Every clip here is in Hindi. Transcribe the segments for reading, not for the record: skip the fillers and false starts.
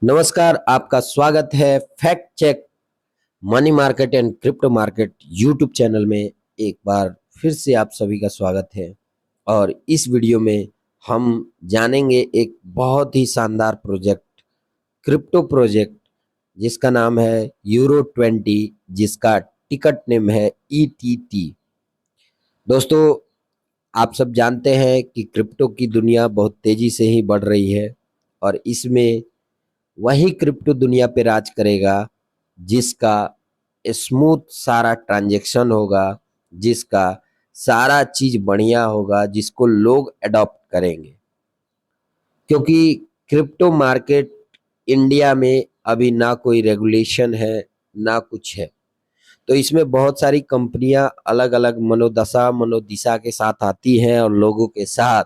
नमस्कार, आपका स्वागत है fact check money market and crypto market YouTube channel में। एक बार फिर से आप सभी का स्वागत है और इस वीडियो में हम जानेंगे एक बहुत ही शानदार प्रोजेक्ट, क्रिप्टो प्रोजेक्ट जिसका नाम है यूरो 20, जिसका टिकट नेम है ETT। दोस्तों, आप सब जानते हैं कि क्रिप्टो की दुनिया बहुत तेजी से ही बढ़ रही है और इसमें वही क्रिप्टो दुनिया पे राज करेगा जिसका स्मूथ सारा ट्रांजैक्शन होगा, जिसका सारा चीज बढ़िया होगा, जिसको लोग अडॉप्ट करेंगे। क्योंकि क्रिप्टो मार्केट इंडिया में अभी ना कोई रेगुलेशन है ना कुछ है, तो इसमें बहुत सारी कंपनियां अलग अलग मनोदशा मनोदिशा के साथ आती हैं और लोगों के साथ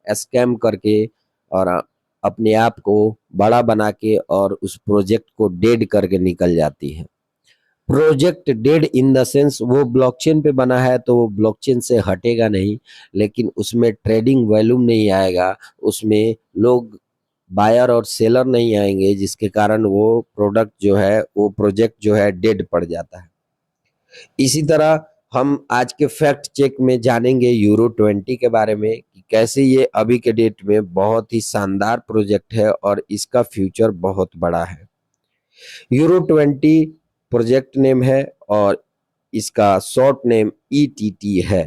स्कैम करके और अपने आप को बड़ा बना के और उस प्रोजेक्ट को डेड करके निकल जाती है। Project dead in the sense वो ब्लॉकचेन पे बना है तो वो ब्लॉकचेन से हटेगा नहीं, लेकिन उसमें ट्रेडिंग वॉल्यूम नहीं आएगा, उसमें लोग बायर और सेलर नहीं आएंगे, जिसके कारण वो प्रोडक्ट जो है वो प्रोजेक्ट जो है डेड पड़ जाता है। इसी तरह हम आज के फैक्ट चेक में जानेंगे यूरो 20 के बारे में कि कैसे ये अभी के डेट में बहुत ही शानदार प्रोजेक्ट है और इसका फ्यूचर बहुत बड़ा है। यूरो 20 प्रोजेक्ट नेम है और इसका शॉर्ट नेम ETT है।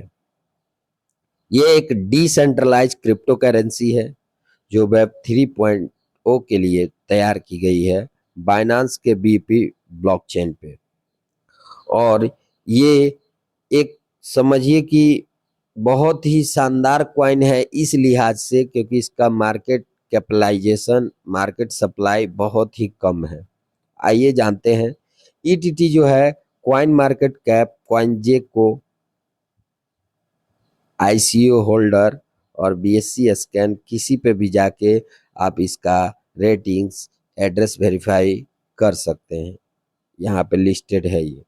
ये एक डिसेंट्रलाइज क्रिप्टो करेंसी है जो वेब 3.0 के लिए तैयार की गई है बाइनांस के BP ब्लॉकचेन पे। और ये एक समझिए कि बहुत ही शानदार कॉइन है इस लिहाज से क्योंकि इसका मार्केट कैपिटलाइजेशन, मार्केट सप्लाई बहुत ही कम है। आइए जानते हैं ETT जो है कॉइन मार्केट कैप, कॉइनजे को ICO होल्डर और BSC स्कैन किसी पे भी जाके आप इसका रेटिंग्स एड्रेस वेरीफाई कर सकते हैं। यहाँ पे लिस्टेड है ये।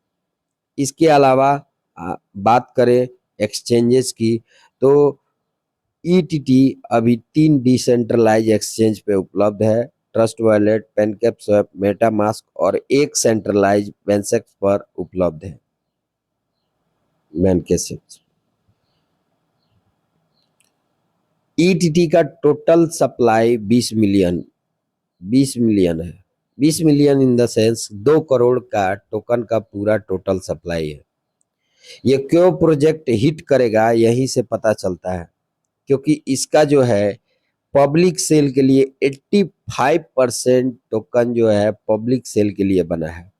इसके अलावा बात करें एक्सचेंजेस की तो ETT अभी 3 डिसेंट्रलाइज एक्सचेंज पे उपलब्ध है, ट्रस्ट वॉलेट, पेनकैपस्वैप, मेटामास्क और एक सेंट्रलाइज बेंसेक्स पर उपलब्ध है, मैनकेसेक्स। ETT का टोटल सप्लाई 20 मिलियन है। 20 million in the sense 2 crore का टोकन का पूरा टोटल सप्लाई है। ये क्यों प्रोजेक्ट हिट करेगा यहीं से पता चलता है, क्योंकि इसका जो है पब्लिक सेल के लिए 85% टोकन जो है पब्लिक सेल के लिए बना है,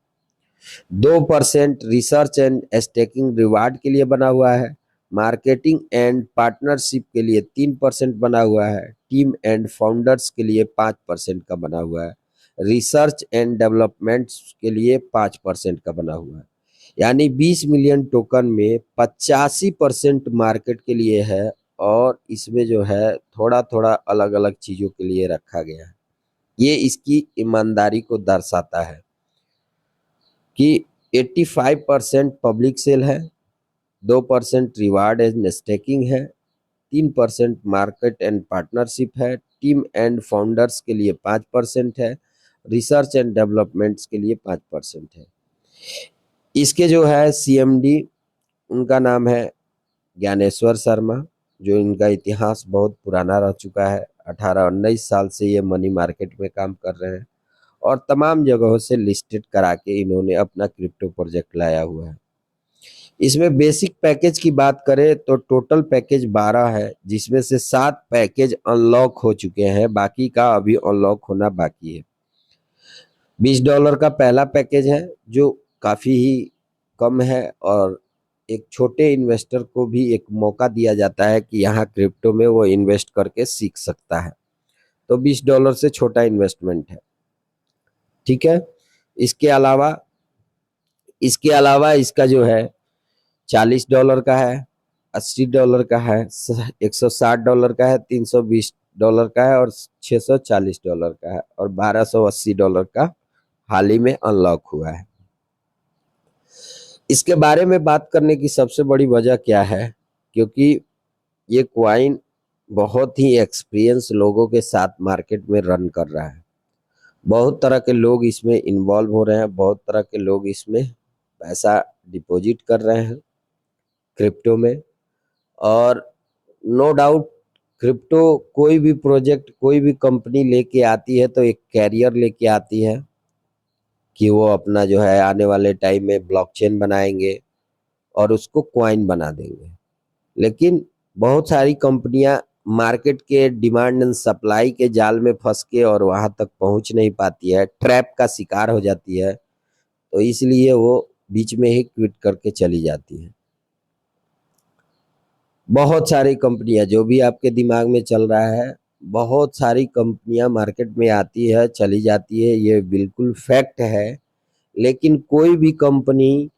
2% रिसर्च एंड स्टेकिंग रिवार्ड के लिए बना हुआ है, मार्केटिंग एंड पार्टनरशिप के लिए 3% बना हुआ है, टीम एंड फाउंडर्स के लिए 5% का बना हुआ है, रिसर्च एंड डेवलपमेंट्स के लिए 5% का बना हुआ है। यानी 20 मिलियन टोकन में 85% मार्केट के लिए है और इसमें जो है थोड़ा थोड़ा अलग अलग चीजों के लिए रखा गया है। ये इसकी ईमानदारी को दर्शाता है कि 85% पब्लिक सेल है, 2% रिवार्ड एंड स्टेकिंग है, 3% मार्केट एंड पार्टनरशिप है, टीम एंड फाउंडर्स के लिए 5% है, रिसर्च एंड डेवलपमेंट्स के लिए 5% है। इसके जो है CMD, उनका नाम है ज्ञानेश्वर शर्मा, जो इनका इतिहास बहुत पुराना रह चुका है। 18-19 साल से ये मनी मार्केट में काम कर रहे हैं और तमाम जगहों से लिस्टेड करा के इन्होंने अपना क्रिप्टो प्रोजेक्ट लाया हुआ है। इसमें बेसिक पैकेज की बात करें तो टोटल पैकेज 12 है, जिसमें से 7 पैकेज अनलॉक हो चुके हैं, बाकी का अभी अनलॉक होना बाकी है। $20 का पहला पैकेज है जो काफ़ी ही कम है और एक छोटे इन्वेस्टर को भी एक मौका दिया जाता है कि यहाँ क्रिप्टो में वो इन्वेस्ट करके सीख सकता है, तो $20 से छोटा इन्वेस्टमेंट है। ठीक है। इसके अलावा इसका जो है $40 का है, $80 का है, $160 का है, $320 का है और $640 का है और $1280 का हाल ही में अनलॉक हुआ है। इसके बारे में बात करने की सबसे बड़ी वजह क्या है, क्योंकि ये क्वाइन बहुत ही एक्सपीरियंस लोगों के साथ मार्केट में रन कर रहा है बहुत तरह के लोग इसमें इन्वॉल्व हो रहे हैं, बहुत तरह के लोग इसमें पैसा डिपॉजिट कर रहे हैं क्रिप्टो में। और नो डाउट क्रिप्टो कोई भी प्रोजेक्ट, कोई भी कंपनी लेके आती है तो एक कैरियर लेके आती है कि वो अपना जो है आने वाले टाइम में ब्लॉकचेन बनाएंगे और उसको क्वाइन बना देंगे। लेकिन बहुत सारी कंपनियां मार्केट के डिमांड एंड सप्लाई के जाल में फंस के और वहां तक पहुंच नहीं पाती है, ट्रैप का शिकार हो जाती है, तो इसलिए वो बीच में ही क्विट करके चली जाती है। बहुत सारी कंपनियां, जो भी आपके दिमाग में चल रहा है, बहुत सारी कंपनियां मार्केट में आती है चली जाती है, ये बिल्कुल फैक्ट है। लेकिन कोई भी कंपनी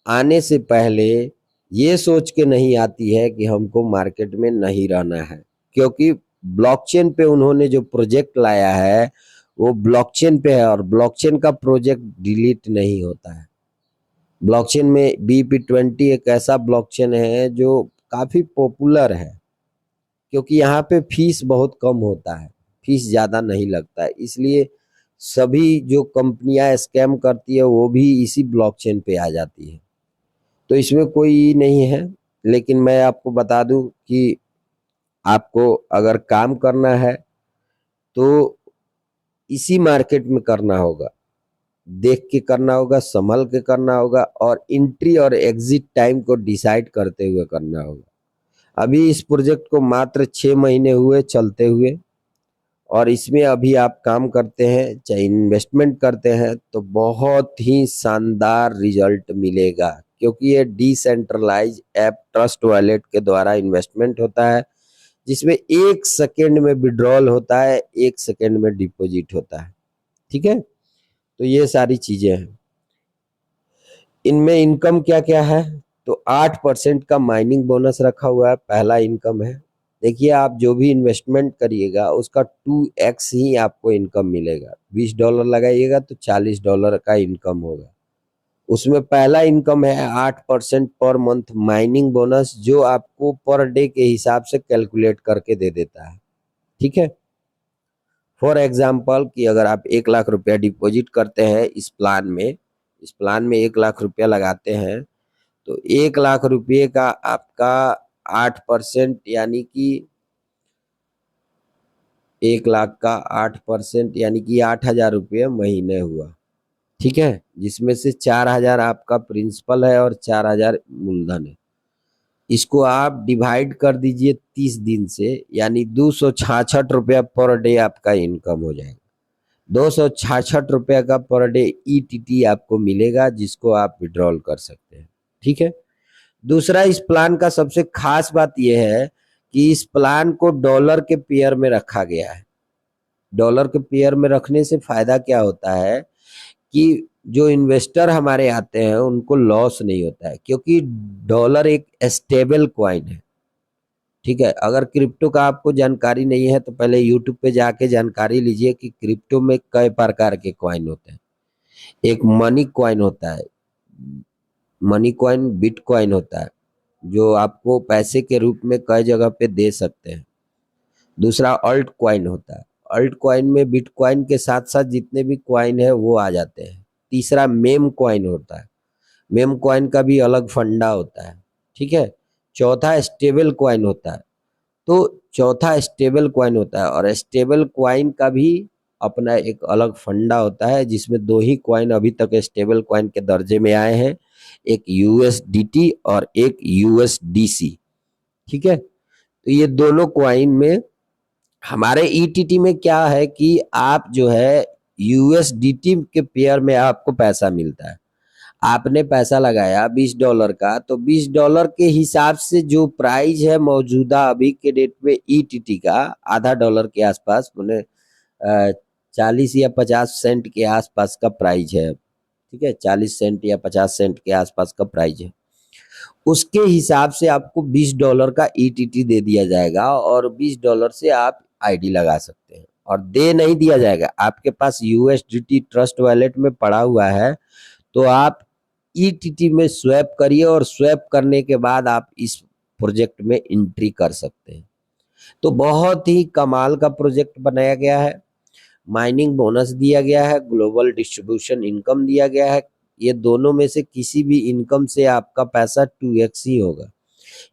आने से पहले ये सोच के नहीं आती है कि हमको मार्केट में नहीं रहना है, क्योंकि ब्लॉकचेन पे उन्होंने जो प्रोजेक्ट लाया है वो ब्लॉकचेन पे है और ब्लॉकचेन का प्रोजेक्ट डिलीट नहीं होता है। ब्लॉकचेन में BEP20 एक ऐसा ब्लॉकचेन है जो काफी पॉपुलर है, क्योंकि यहाँ पे फीस बहुत कम होता है, फीस ज्यादा नहीं लगता है, इसलिए सभी जो कंपनियां स्कैम करती है वो भी इसी ब्लॉकचेन पे आ जाती है। तो इसमें कोई नहीं है। लेकिन मैं आपको बता दूं कि आपको अगर काम करना है तो इसी मार्केट में करना होगा, देख के करना होगा, संभल के करना होगा और एंट्री और एग्जिट टाइम को डिसाइड करते हुए करना होगा। अभी इस प्रोजेक्ट को मात्र 6 महीने हुए चलते हुए, और इसमें अभी आप काम करते हैं चाहे इन्वेस्टमेंट करते हैं तो बहुत ही शानदार रिजल्ट मिलेगा, क्योंकि ये डिसेंट्रलाइज ऐप ट्रस्ट वॉलेट के द्वारा इन्वेस्टमेंट होता है, जिसमें 1 सेकेंड में विड्रॉल होता है, 1 सेकेंड में डिपॉजिट होता है। ठीक है, तो ये सारी चीजें हैं। इनमें इनकम क्या क्या है, तो 8% का माइनिंग बोनस रखा हुआ है, पहला इनकम है। देखिए, आप जो भी इन्वेस्टमेंट करिएगा उसका 2x ही आपको इनकम मिलेगा। $20 लगाइएगा तो $40 का इनकम होगा। उसमें पहला इनकम है 8% पर मंथ माइनिंग बोनस, जो आपको पर डे के हिसाब से कैलकुलेट करके दे देता है। ठीक है, फॉर एग्जाम्पल कि अगर आप 1 लाख रुपया डिपॉजिट करते हैं इस प्लान में 1 लाख रुपया लगाते हैं, तो 1 लाख रुपये का आपका 8% यानी कि 1 लाख का 8% यानी कि 8,000 रुपये महीने हुआ। ठीक है, जिसमें से 4,000 आपका प्रिंसिपल है और 4,000 मूलधन है। इसको आप डिवाइड कर दीजिए 30 दिन से, यानी 266 रुपया पर डे आपका इनकम हो जाएगा। 266 रुपये का पर डे ETT आपको मिलेगा, जिसको आप विड्रॉल कर सकते हैं। ठीक है, दूसरा, इस प्लान का सबसे खास बात यह है कि इस प्लान को डॉलर के पेयर में रखा गया है। डॉलर के पेयर में रखने से फायदा क्या होता है कि जो इन्वेस्टर हमारे आते हैं उनको लॉस नहीं होता है, क्योंकि डॉलर एक स्टेबल कॉइन है। ठीक है, अगर क्रिप्टो का आपको जानकारी नहीं है तो पहले यूट्यूब पे जाके जानकारी लीजिए कि क्रिप्टो में कई प्रकार के कॉइन होते हैं। एक मनी कॉइन होता है, मनी कॉइन बिटकॉइन होता है, जो आपको पैसे के रूप में कई जगह पे दे सकते हैं। दूसरा अल्ट कॉइन होता है, अल्ट कॉइन में बिटकॉइन के साथ साथ जितने भी कॉइन है वो आ जाते हैं। तीसरा मेम कॉइन होता है, मेम कॉइन का भी अलग फंडा होता है। ठीक है, चौथा स्टेबल कॉइन होता है, तो चौथा स्टेबल कॉइन होता है, और स्टेबल कॉइन का भी अपना एक अलग फंडा होता है, जिसमें दो ही कॉइन अभी तक स्टेबल कॉइन के दर्जे में आए हैं, एक USDT और एक USDC। ठीक है, तो ये दोनों कॉइन में, हमारे ETT में क्या है कि आप जो है USDT के पेयर में आपको पैसा मिलता है। आपने पैसा लगाया $20 का, तो $20 के हिसाब से जो प्राइस है मौजूदा अभी के डेट में ETT का, आधा डॉलर के आसपास, मैंने 40 या 50 सेंट के आसपास का प्राइस है। ठीक है, 40 सेंट या 50 सेंट के आसपास का प्राइस है। उसके हिसाब से आपको $20 का ETT दे दिया जाएगा, और $20 से आप ID लगा सकते हैं। और दे नहीं दिया जाएगा, आपके पास USDT ट्रस्ट वॉलेट में पड़ा हुआ है, तो आप ETT में स्वैप करिए, और स्वैप करने के बाद आप इस प्रोजेक्ट में एंट्री कर सकते हैं। तो बहुत ही कमाल का प्रोजेक्ट बनाया गया है। माइनिंग बोनस दिया गया है, ग्लोबल डिस्ट्रीब्यूशन इनकम दिया गया है। ये दोनों में से किसी भी इनकम से आपका पैसा 2x ही होगा।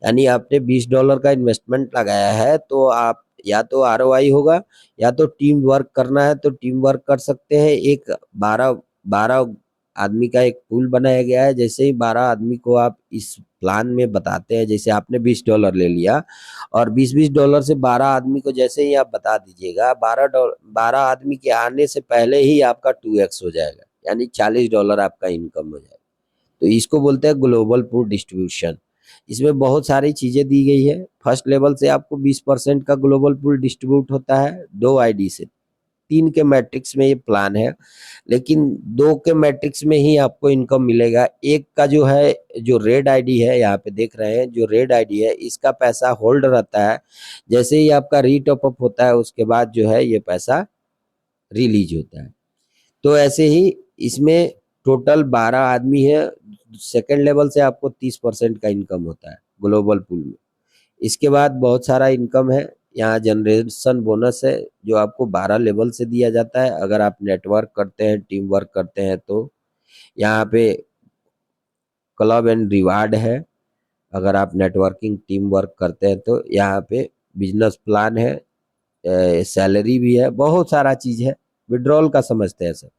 यानी आपने $20 का इन्वेस्टमेंट लगाया है तो आप या तो आरओआई होगा, या तो टीम वर्क करना है तो टीम वर्क कर सकते हैं। एक 12 आदमी का एक पूल बनाया गया है। जैसे ही 12 आदमी को आप इस प्लान में बताते हैं, जैसे आपने $20 ले लिया और $20 से 12 आदमी को जैसे ही आप बता दीजिएगा, 12 आदमी के आने से पहले ही आपका 2x हो जाएगा, यानी $40 आपका इनकम हो जाएगा। तो इसको बोलते हैं ग्लोबल पूल डिस्ट्रीब्यूशन। इसमें बहुत सारी चीजें दी गई है। फर्स्ट लेवल से आपको 20% का ग्लोबल पूल डिस्ट्रीब्यूट होता है 2 आईडी से। 3 के मैट्रिक्स में ये प्लान है, लेकिन 2 के मैट्रिक्स में ही आपको इनकम मिलेगा। एक का जो है, जो रेड आईडी है, यहाँ पे देख रहे हैं जो रेड आईडी है, इसका पैसा होल्ड रहता है। जैसे ही आपका रीटॉप अप होता है उसके बाद जो है ये पैसा रिलीज होता है। तो ऐसे ही इसमें टोटल 12 आदमी है। सेकेंड लेवल से आपको 30% का इनकम होता है ग्लोबल पूल में। इसके बाद बहुत सारा इनकम है। यहाँ जनरेशन बोनस है जो आपको 12 लेवल से दिया जाता है। अगर आप नेटवर्क करते हैं, टीम वर्क करते हैं तो यहाँ पे क्लब एंड रिवार्ड है। अगर आप नेटवर्किंग टीम वर्क करते हैं तो यहाँ पे बिजनेस प्लान है, सैलरी भी है, बहुत सारा चीज है। विड्रॉल का समझते हैं सर।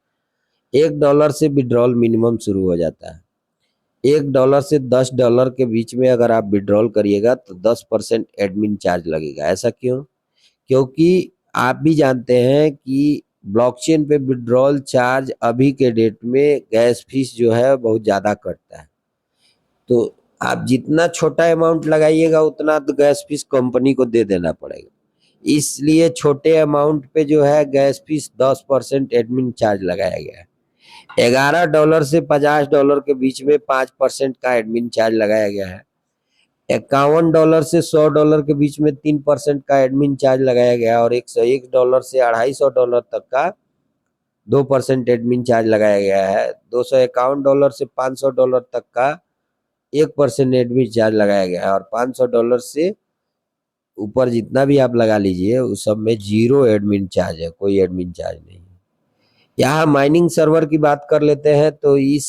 $1 से विड्रॉल मिनिमम शुरू हो जाता है। $1 से $10 के बीच में अगर आप विड्रॉल करिएगा तो 10% एडमिन चार्ज लगेगा। ऐसा क्यों? क्योंकि आप भी जानते हैं कि ब्लॉकचेन पे विड्रॉल चार्ज अभी के डेट में गैस फीस जो है बहुत ज़्यादा कटता है। तो आप जितना छोटा अमाउंट लगाइएगा उतना तो गैस फीस कंपनी को दे देना पड़ेगा। इसलिए छोटे अमाउंट पे जो है गैस फीस 10% एडमिन चार्ज लगाया गया है। $11 से $50 के बीच में 5% का एडमिन चार्ज लगाया गया है। $51 से $100 के बीच में 3% का एडमिन चार्ज लगाया गया है। और $101 से $250 तक का 2% एडमिन चार्ज लगाया गया है। $251 से $500 तक का 1% एडमिन चार्ज लगाया गया है। और $500 से ऊपर जितना भी आप लगा लीजिए उस सब में 0 एडमिन चार्ज है, कोई एडमिन चार्ज नहीं है। यहाँ माइनिंग सर्वर की बात कर लेते हैं तो इस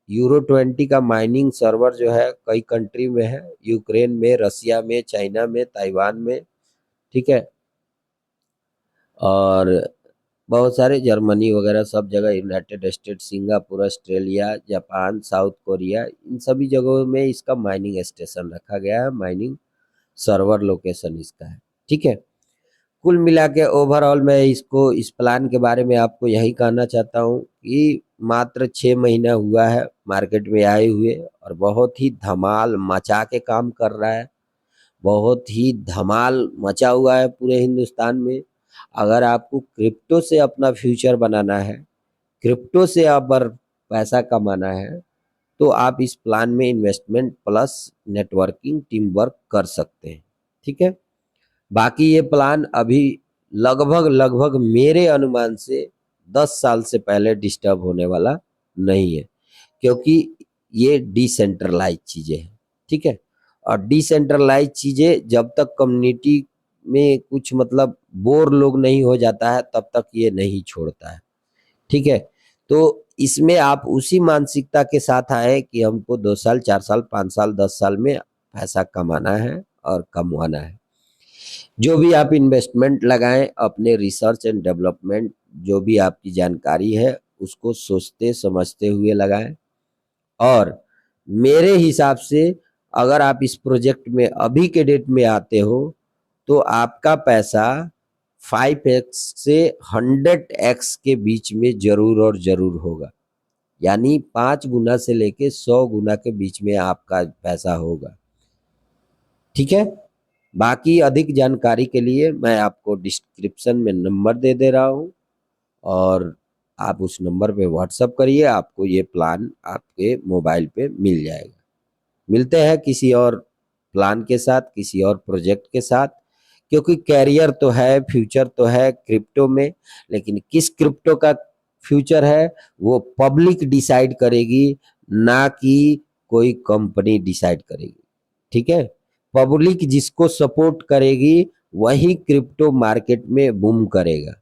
Euro 20 का माइनिंग सर्वर जो है कई कंट्री में है, यूक्रेन में, रसिया में, चाइना में, ताइवान में, ठीक है, और बहुत सारे जर्मनी वगैरह सब जगह, United State, Singapore, Australia, Japan, South Korea, इन सभी जगहों में इसका माइनिंग स्टेशन रखा गया है, माइनिंग सर्वर लोकेशन इसका है, ठीक है। कुल मिला के ओवरऑल मैं इसको, इस प्लान के बारे में आपको यही कहना चाहता हूँ कि मात्र 6 महीना हुआ है मार्केट में आए हुए और बहुत ही धमाल मचा के काम कर रहा है। बहुत ही धमाल मचा हुआ है पूरे हिंदुस्तान में। अगर आपको क्रिप्टो से अपना फ्यूचर बनाना है, क्रिप्टो से अगर पैसा कमाना है, तो आप इस प्लान में investment plus networking team work कर सकते हैं, ठीक है। बाकी ये प्लान अभी लगभग मेरे अनुमान से 10 साल से पहले डिस्टर्ब होने वाला नहीं है, क्योंकि ये डिसेंट्रलाइज चीजें हैं, ठीक है। और डिसेंट्रलाइज चीजें जब तक कम्युनिटी में कुछ मतलब बोर लोग नहीं हो जाता है तब तक ये नहीं छोड़ता है, ठीक है। तो इसमें आप उसी मानसिकता के साथ आए कि हमको 2 साल, 4 साल, 5 साल, 10 साल में पैसा कमाना है और कमवाना है। जो भी आप इन्वेस्टमेंट लगाएं, अपने रिसर्च एंड डेवलपमेंट, जो भी आपकी जानकारी है उसको सोचते समझते हुए लगाएं। और मेरे हिसाब से अगर आप इस प्रोजेक्ट में अभी के डेट में आते हो तो आपका पैसा 5x से 100x के बीच में जरूर और जरूर होगा। यानी 5 गुना से लेके 100 गुना के बीच में आपका पैसा होगा, ठीक है। बाकी अधिक जानकारी के लिए मैं आपको डिस्क्रिप्शन में नंबर दे दे रहा हूँ और आप उस नंबर पे व्हाट्सअप करिए, आपको ये प्लान आपके मोबाइल पे मिल जाएगा। मिलते हैं किसी और प्लान के साथ, किसी और प्रोजेक्ट के साथ, क्योंकि कैरियर तो है, फ्यूचर तो है क्रिप्टो में, लेकिन किस क्रिप्टो का फ्यूचर है वो पब्लिक डिसाइड करेगी, ना कि कोई कंपनी डिसाइड करेगी, ठीक है। पब्लिक जिसको सपोर्ट करेगी वही क्रिप्टो मार्केट में बूम करेगा।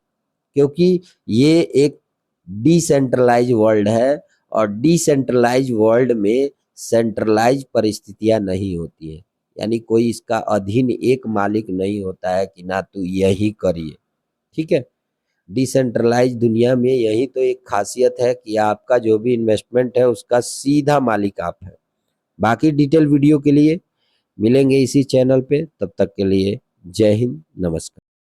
क्योंकि ये एक डिसेंट्रलाइज वर्ल्ड है और डिसेंट्रलाइज वर्ल्ड में सेंट्रलाइज परिस्थितियां नहीं होती है, यानी कोई इसका अधीन एक मालिक नहीं होता है कि ना तू यही करिए। ठीक है, डिसेंट्रलाइज दुनिया में यही तो एक खासियत है कि आपका जो भी इन्वेस्टमेंट है उसका सीधा मालिक आप है। बाकी डिटेल वीडियो के लिए मिलेंगे इसी चैनल पे, तब तक के लिए जय हिंद, नमस्कार।